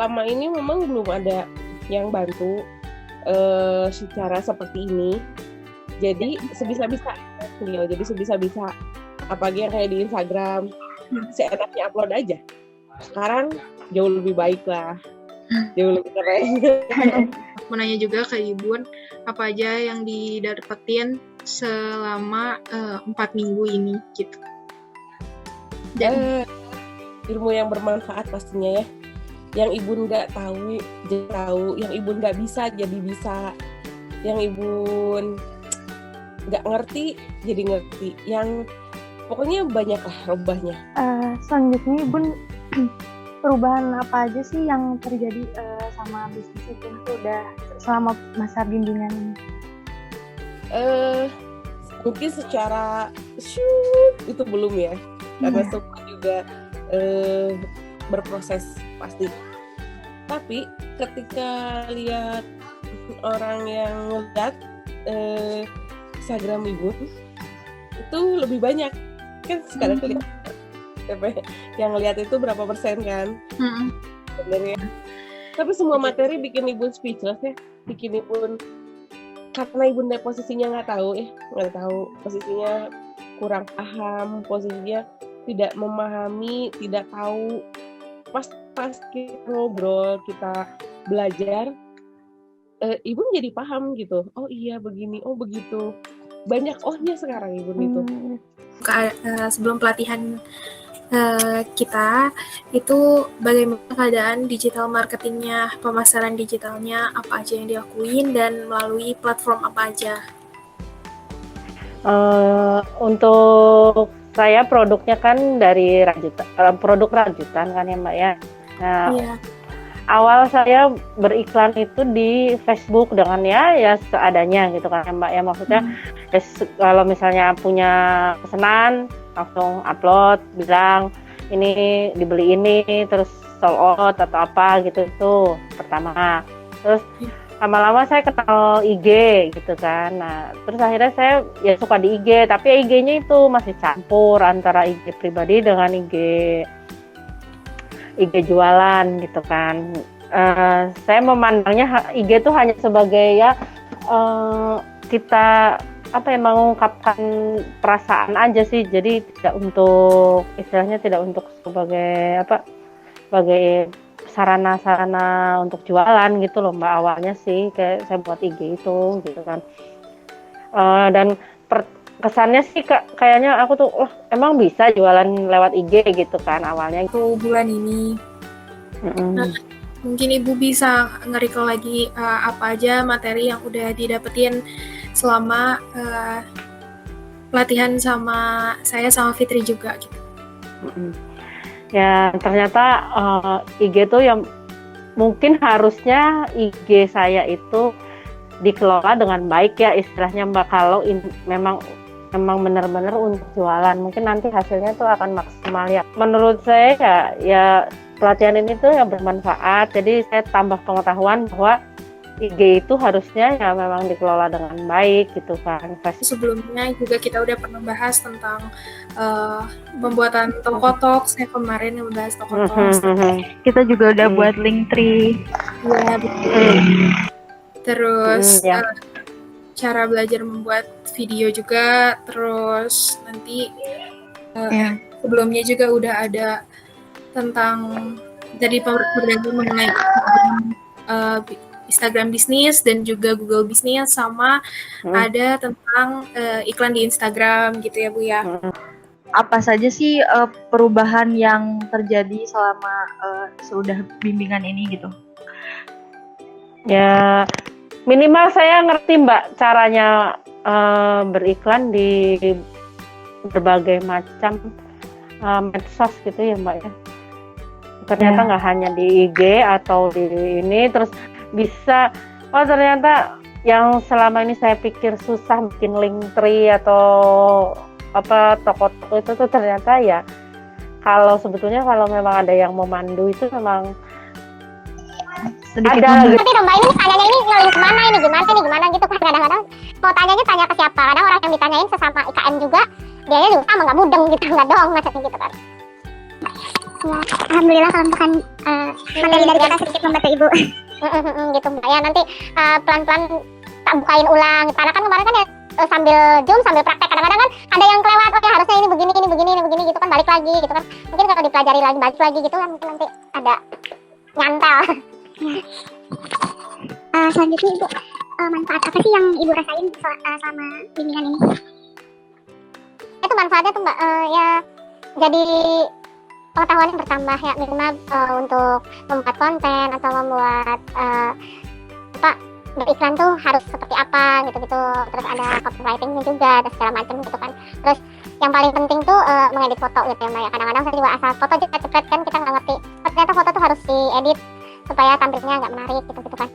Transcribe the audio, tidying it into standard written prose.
selama ini memang belum ada yang bantu secara seperti ini. Jadi sebisa-bisa apalagi yang kayak di Instagram seenaknya upload aja. Sekarang jauh lebih baik lah, jauh lebih keren. Mau nanya juga ke Ibu, apa aja yang didapetin selama 4 minggu ini gitu. Dan ilmu yang bermanfaat pastinya ya. Yang Ibu nggak tahu jadi tahu, yang Ibu nggak bisa jadi bisa, yang Ibu nggak ngerti jadi ngerti, yang pokoknya banyak lah rubahnya. Selanjutnya Ibu, perubahan apa aja sih yang terjadi sama bisnis itu udah selama masa bimbingan ini? Mungkin secara itu belum ya, karena semua juga berproses pasti. Tapi ketika lihat orang yang ngeliat Instagram Ibu itu lebih banyak kan, sekarang lihat yang lihat itu berapa persen kan sebenarnya. Tapi semua materi bikin Ibu speechless ya, bikin Ibu, karena Ibu posisinya nggak tahu posisinya, kurang paham, posisinya tidak memahami, tidak tahu. Pas kita ngobrol, kita belajar, Ibu menjadi paham gitu. Oh iya begini, oh begitu. Banyak ohnya sekarang Ibu itu. Sebelum pelatihan kita itu bagaimana keadaan digital marketingnya, pemasaran digitalnya, apa aja yang dilakuin dan melalui platform apa aja? Untuk saya produknya kan dari produk rajutan kan ya Mbak ya. Nah, awal saya beriklan itu di Facebook dengan ya seadanya gitu kan Mbak ya, maksudnya kalau misalnya punya pesanan langsung upload bilang ini dibeli ini terus sold out atau apa gitu, itu pertama. Terus lama-lama saya kenal IG gitu kan. Nah, terus akhirnya saya ya suka di IG, tapi IG-nya itu masih campur antara IG pribadi dengan IG jualan gitu kan. Saya memandangnya IG itu hanya sebagai ya kita mengungkapkan perasaan aja sih, jadi tidak untuk istilahnya tidak untuk sebagai sebagai sarana untuk jualan gitu loh Mbak. Awalnya sih kayak saya buat IG itu gitu kan, dan kesannya sih kayaknya aku tuh emang bisa jualan lewat IG gitu kan awalnya. Itu bulan ini. Nah, mungkin Ibu bisa nge-recall lagi apa aja materi yang udah didapetin selama pelatihan sama saya sama Fitri juga gitu. Ya ternyata IG tuh yang mungkin harusnya IG saya itu dikelola dengan baik ya istilahnya Mbak. Kalau memang benar-benar untuk jualan, mungkin nanti hasilnya tuh akan maksimal ya. Menurut saya ya pelatihan ini tuh ya bermanfaat. Jadi saya tambah pengetahuan bahwa IG itu harusnya ya memang dikelola dengan baik gitu kan. Sebelumnya juga kita udah pernah bahas tentang pembuatan Tokotalks ya, kemarin yang bahas Tokotalks. Kita juga udah buat Linktree. Iya, betul. Terus cara belajar membuat video juga, terus nanti sebelumnya juga udah ada tentang dari perdagangan mengenai Instagram bisnis dan juga Google bisnis, sama ada tentang iklan di Instagram gitu ya Bu ya. Apa saja sih perubahan yang terjadi selama sudah bimbingan ini gitu? Ya minimal saya ngerti Mbak caranya beriklan di berbagai macam medsos gitu ya Mbak ya. Ternyata nggak hanya di IG atau di ini, terus bisa ternyata yang selama ini saya pikir susah bikin Linktree atau toko-toko itu tuh ternyata ya sebetulnya kalau memang ada yang memandu itu memang sedikit ada gitu. Tapi Mbak ini tanyanya ini ngelink kemana, ini gimana gitu kan, kadang-kadang mau tanya ke siapa, kadang orang yang ditanyain sesama IKM juga dia juga sama nggak mudeng gitu, nggak doang maksudnya gitu kan. Ya, alhamdulillah kalau misalkan materi dari kita sedikit membantu ibu. Gitu Mbak ya, nanti pelan-pelan tak bukain ulang karena kan kemarin kan ya sambil zoom sambil praktek, kadang-kadang kan ada yang kelewat, oh ya harusnya ini begini gitu kan, balik lagi gitu kan, mungkin kalau dipelajari lagi balik lagi gitu kan mungkin nanti ada nyantel. Selanjutnya ibu, manfaat apa sih yang ibu rasain selama bimbingan ini? Itu manfaatnya tuh Mbak, ya jadi pengetahuan yang bertambah ya, minimal untuk membuat konten atau membuat beriklan tuh harus seperti apa gitu-gitu, terus ada copywritingnya juga dan segala macam gitu kan. Terus yang paling penting tuh mengedit foto gitu ya Mbak ya, kadang-kadang saya juga asal foto cepet kan kita nggak ngerti, ternyata foto tuh harus diedit supaya tampilnya nggak menarik gitu kan.